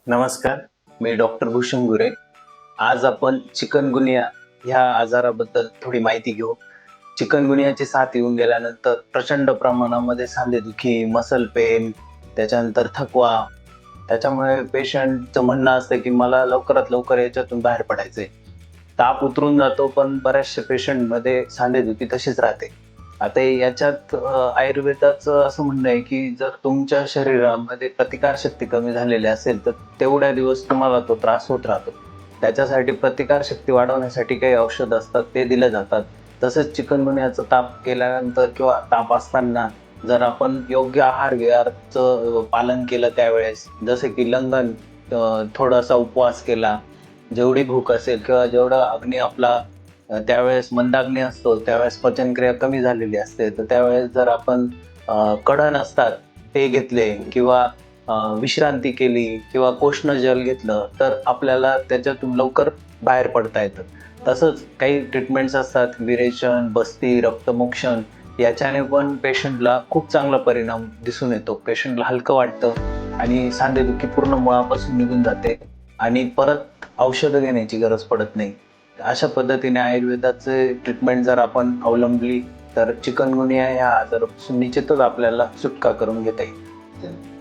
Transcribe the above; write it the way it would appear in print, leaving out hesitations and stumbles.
नमस्कार, मी डॉक्टर भूषण गुरे. आज आपण चिकनगुनिया ह्या आजाराबद्दल थोडी माहिती घेऊ. चिकनगुनियाची साथ येऊन गेल्यानंतर प्रचंड प्रमाणामध्ये सांधेदुखी, मसल पेन, त्याच्यानंतर थकवा, त्याच्यामुळे पेशंटचं म्हणणं असतं की मला लवकरात लवकर याच्यातून बाहेर पडायचंय. ताप उतरून जातो, पण बऱ्याचशा पेशंटमध्ये सांधेदुखी तशीच राहते. आता याच्यात आयुर्वेदाचं असं म्हणणं आहे की जर तुमच्या शरीरामध्ये प्रतिकारशक्ती कमी झालेली असेल, तर तेवढ्या दिवस तुम्हाला तो त्रास होत राहतो. त्याच्यासाठी प्रतिकारशक्ती वाढवण्यासाठी काही औषधं असतात, ते दिले जातात. तसंच चिकनगुन्याचा ताप गेल्यानंतर किंवा ताप असताना जर आपण योग्य आहार विहाराचं पालन केलं त्यावेळेस, जसं की लंघन, थोडासा उपवास केला, जेवढी भूक असेल किंवा जेवढा अग्नी आपला त्यावेळेस मंदाग्नी असतो, त्यावेळेस पचनक्रिया कमी झालेली असते. तर त्यावेळेस जर आपण कढण असतात ते घेतले किंवा विश्रांती केली किंवा कोष्ण जल घेतलं, तर आपल्याला त्याच्यातून लवकर बाहेर पडता येतं. तसंच काही ट्रीटमेंट्स असतात, विरेचन, बस्ती, रक्तमोक्षण, याच्याने पण पेशंटला खूप चांगला परिणाम दिसून येतो. पेशंटला हलकं वाटतं आणि सांधेदुखी पूर्ण मुळापासून निघून जाते आणि परत औषधं घेण्याची गरज पडत नाही. अशा पद्धतीने आयुर्वेदाचे ट्रीटमेंट जर आपण अवलंबली, तर चिकनगुनिया या आजारापासून निश्चितच आपल्याला सुटका करून घेता येईल.